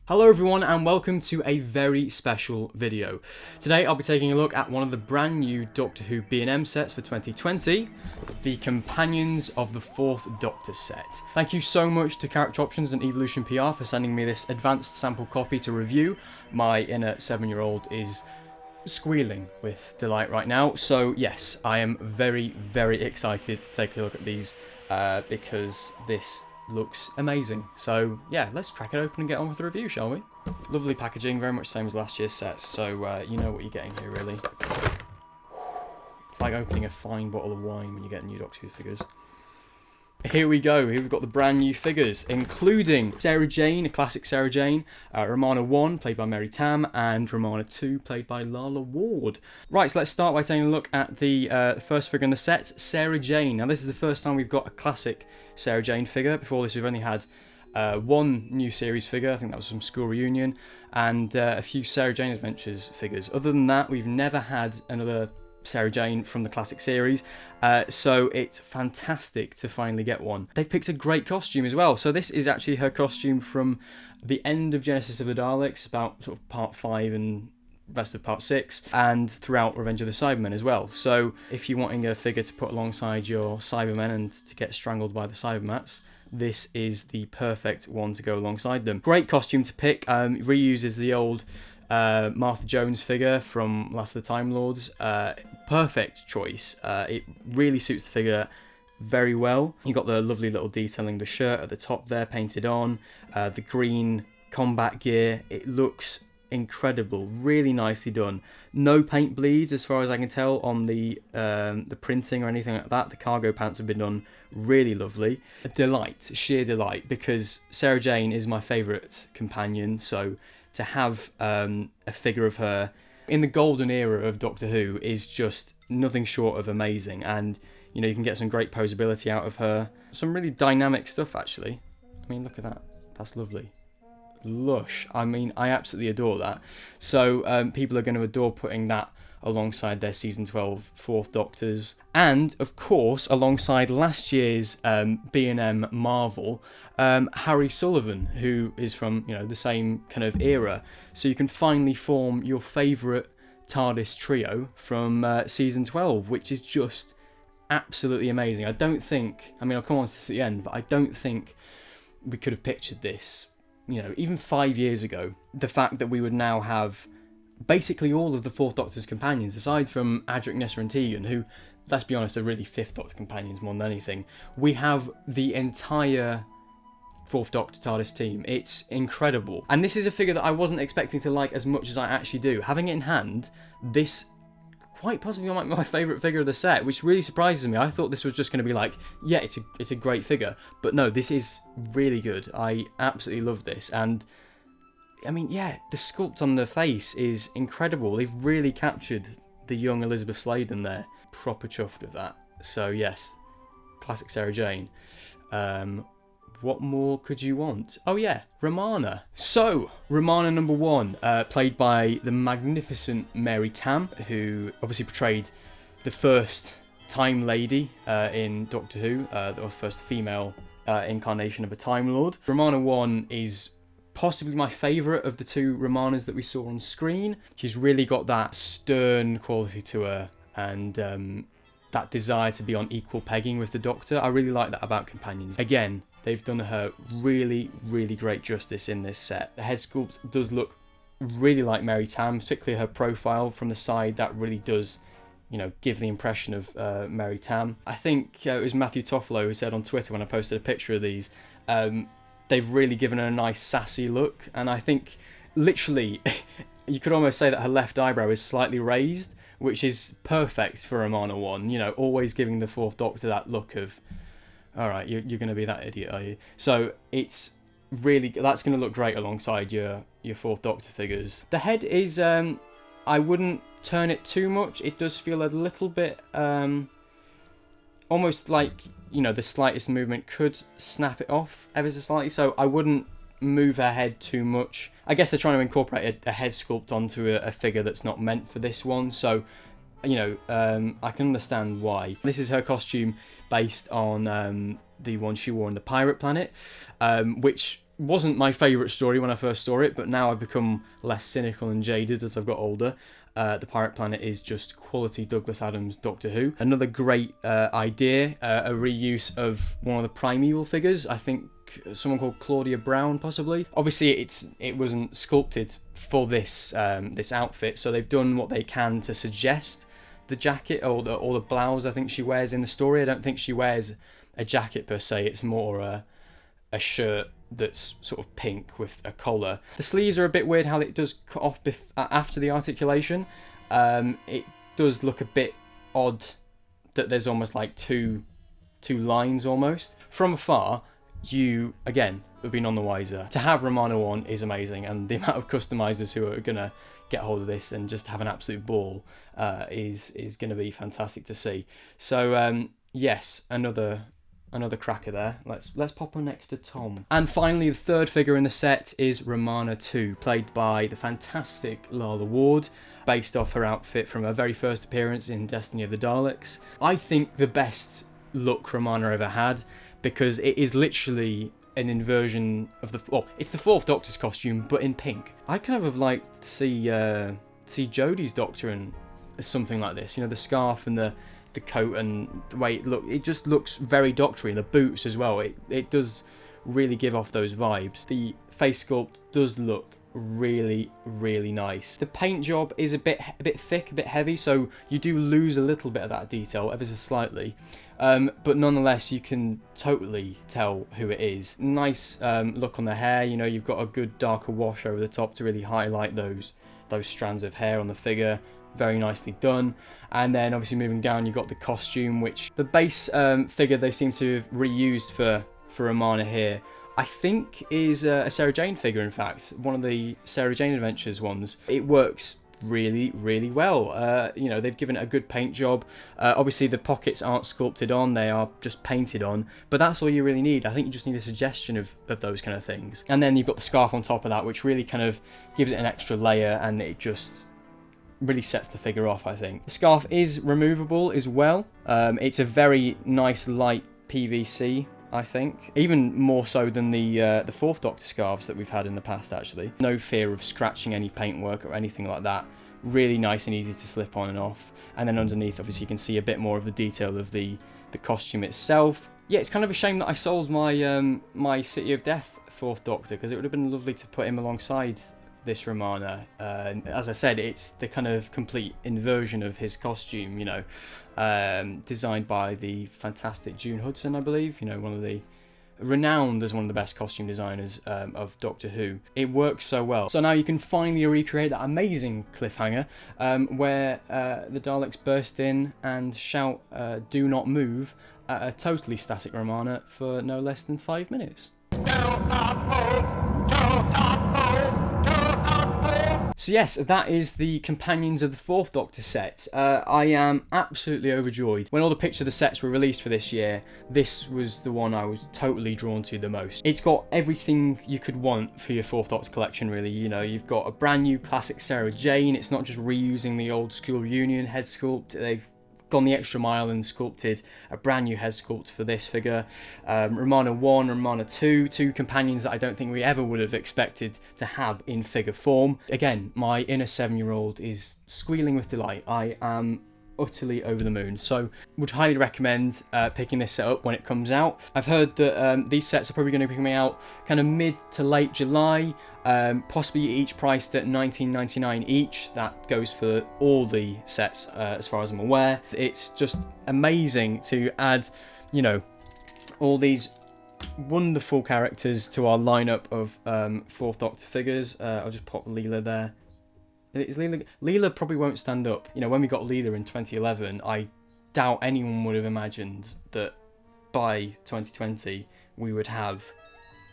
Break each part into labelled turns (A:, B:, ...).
A: Hello everyone and welcome to a very special video. Today I'll be taking a look at one of the brand new Doctor Who B&M sets for 2020, the Companions of the Fourth Doctor set. Thank you so much to Character Options and Evolution PR for sending me this advanced sample copy to review. My inner 7-year-old is squealing with delight right now, so yes, I am very excited to take a look at these because this looks amazing. So yeah, let's crack it open and get on with the review, shall we? Lovely packaging, very much the same as last year's sets, so you know what you're getting here really. It's like opening a fine bottle of wine when you get new Doctor Who figures. Here we go, here we've got the brand new figures, including Sarah Jane, a classic Sarah Jane, Romana I, played by Mary Tam, and Romana II, played by Lalla Ward. Right, so let's start by taking a look at the first figure in the set, Sarah Jane. Now this is the first time we've got a classic Sarah Jane figure. Before this we've only had one new series figure, I think that was from School Reunion, and a few Sarah Jane Adventures figures. Other than that, we've never had another Sarah Jane from the classic series, so it's fantastic to finally get one. They've picked a great costume as well. So this is actually her costume from the end of Genesis of the Daleks, about sort of part 5 and rest of part 6, and throughout Revenge of the Cybermen as well. So if you're wanting a figure to put alongside your Cybermen and to get strangled by the Cybermats, this is the perfect one to go alongside them. Great costume to pick, reuses the old Martha Jones figure from Last of the Time Lords. Perfect choice. It really suits the figure very well. You got the lovely little detailing, the shirt at the top there painted on, the green combat gear. It looks incredible, really nicely done. No paint bleeds as far as I can tell on the printing or anything like that. The cargo pants have been done really lovely. A delight, sheer delight, because Sarah Jane is my favourite companion, so to have a figure of her in the golden era of Doctor Who is just nothing short of amazing. And you know, you can get some great posability out of her, some really dynamic stuff actually. I mean, look at that, that's lovely. Lush. I mean, I absolutely adore that. So people are going to adore putting that alongside their season 12 Fourth Doctors, and of course alongside last year's B&M Marvel, Harry Sullivan, who is from, you know, the same kind of era. So you can finally form your favourite TARDIS trio from season 12, which is just absolutely amazing. I don't think, I mean, I'll come on to this at the end, but I don't think we could have pictured this, you know, even 5 years ago. The fact that we would now have basically all of the Fourth Doctor's companions, aside from Adric, Nessa and Tegan, who, let's be honest, are really Fifth Doctor companions more than anything. We have the entire Fourth Doctor TARDIS team. It's incredible. And this is a figure that I wasn't expecting to like as much as I actually do. Having it in hand, this quite possibly my favourite figure of the set, which really surprises me. I thought this was just going to be like, yeah, it's a great figure. But no, this is really good. I absolutely love this. And I mean, yeah, the sculpt on the face is incredible. They've really captured the young Elizabeth Sladen there. Proper chuffed with that. So yes, classic Sarah Jane. What more could you want? Oh yeah, Romana. So, Romana number 1, played by the magnificent Mary Tam, who obviously portrayed the first Time Lady in Doctor Who, the first female incarnation of a Time Lord. Romana 1 is possibly my favourite of the two Romanas that we saw on screen. She's really got that stern quality to her, and that desire to be on equal pegging with the Doctor. I really like that about companions. Again, they've done her really great justice in this set. The head sculpt does look really like Mary Tam, particularly her profile from the side. That really does, you know, give the impression of Mary Tam. I think it was Matthew Toffolo who said on Twitter when I posted a picture of these, they've really given her a nice sassy look, and I think literally you could almost say that her left eyebrow is slightly raised, which is perfect for Romana 1, you know, always giving the Fourth Doctor that look of, alright, you're going to be that idiot, are you? So it's really, that's going to look great alongside your Fourth Doctor figures. The head is, I wouldn't turn it too much. It does feel a little bit, almost like, you know, the slightest movement could snap it off ever so slightly, so I wouldn't move her head too much. I guess they're trying to incorporate a head sculpt onto a figure that's not meant for this one, so, you know, I can understand why. This is her costume based on the one she wore on the Pirate Planet, which wasn't my favourite story when I first saw it, but now I've become less cynical and jaded as I've got older. The Pirate Planet is just quality Douglas Adams Doctor Who. Another great idea, a reuse of one of the primeval figures. I think someone called Claudia Brown, possibly. Obviously, it wasn't sculpted for this this outfit, so they've done what they can to suggest the jacket or the blouse I think she wears in the story. I don't think she wears a jacket per se. It's more a shirt that's sort of pink with a collar. The sleeves are a bit weird how it does cut off after the articulation. It does look a bit odd that there's almost like two lines almost. From afar, you again have been on the wiser. To have Romana I is amazing, and the amount of customizers who are gonna get hold of this and just have an absolute ball is gonna be fantastic to see. So yes, another cracker there. Let's pop her next to Tom. And finally, the third figure in the set is Romana II, played by the fantastic Lala Ward, based off her outfit from her very first appearance in Destiny of the Daleks. I think the best look Romana ever had, because it is literally an inversion of it's the Fourth Doctor's costume, but in pink. I kind of have liked to see Jodie's Doctor in something like this. You know, the scarf and the coat and the way it just looks very doctory. The boots as well, it does really give off those vibes. The face sculpt does look really, really nice. The paint job is a bit thick, a bit heavy, so you do lose a little bit of that detail ever so slightly, but nonetheless you can totally tell who it is. Nice look on the hair. You know, you've got a good darker wash over the top to really highlight those strands of hair on the figure. Very nicely done. And then obviously moving down, you've got the costume, which the base figure they seem to have reused for Romana here, I think is a Sarah Jane figure. In fact, one of the Sarah Jane Adventures ones. It works really, really well. You know, they've given it a good paint job. Obviously the pockets aren't sculpted on, they are just painted on, but that's all you really need. I think you just need a suggestion of those kind of things. And then you've got the scarf on top of that, which really kind of gives it an extra layer, and it just really sets the figure off, I think. The scarf is removable as well. It's a very nice light PVC, I think. Even more so than the Fourth Doctor scarves that we've had in the past, actually. No fear of scratching any paintwork or anything like that. Really nice and easy to slip on and off. And then underneath, obviously, you can see a bit more of the detail of the costume itself. Yeah, it's kind of a shame that I sold my my City of Death Fourth Doctor, because it would have been lovely to put him alongside this Romana. As I said, it's the kind of complete inversion of his costume, you know, designed by the fantastic June Hudson, I believe, you know, one of the renowned as one of the best costume designers of Doctor Who. It works so well. So now you can finally recreate that amazing cliffhanger where the Daleks burst in and shout "Do not move" at a totally static Romana for no less than 5 minutes. So yes, that is the Companions of the Fourth Doctor set. I am absolutely overjoyed. When all the pictures of the sets were released for this year, this was the one I was totally drawn to the most. It's got everything you could want for your Fourth Doctor collection, really. You know, you've got a brand new classic Sarah Jane. It's not just reusing the old school Union head sculpt. They've gone the extra mile and sculpted a brand new head sculpt for this figure. Romana I, Romana II, two companions that I don't think we ever would have expected to have in figure form. Again, my inner 7-year-old is squealing with delight. I am utterly over the moon. So would highly recommend picking this set up when it comes out. I've heard that these sets are probably going to be coming out kind of mid to late July, possibly each priced at $19.99 each. That goes for all the sets as far as I'm aware. It's just amazing to add, you know, all these wonderful characters to our lineup of Fourth Doctor figures. I'll just pop Leela there. Is Leela probably won't stand up. You know, when we got Leela in 2011, I doubt anyone would have imagined that by 2020 we would have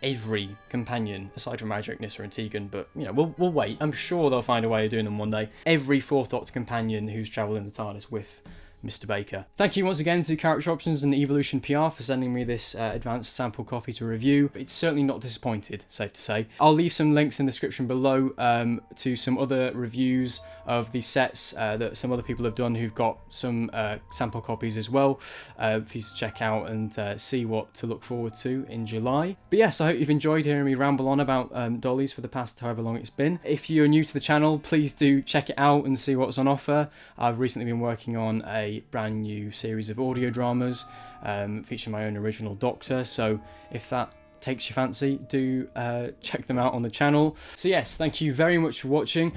A: every companion, aside from Magic, Nyssa and Tegan, but, you know, we'll wait. I'm sure they'll find a way of doing them one day. Every Fourth Doctor companion who's travelled in the TARDIS with Mr. Baker. Thank you once again to Character Options and Evolution PR for sending me this advanced sample copy to review. It's certainly not disappointed, safe to say. I'll leave some links in the description below to some other reviews of these sets that some other people have done who've got some sample copies as well, for you to check out and see what to look forward to in July. But yes, I hope you've enjoyed hearing me ramble on about dollies for the past however long it's been. If you're new to the channel, please do check it out and see what's on offer. I've recently been working on a brand new series of audio dramas featuring my own original Doctor, so if that takes your fancy, do check them out on the channel. So yes, thank you very much for watching.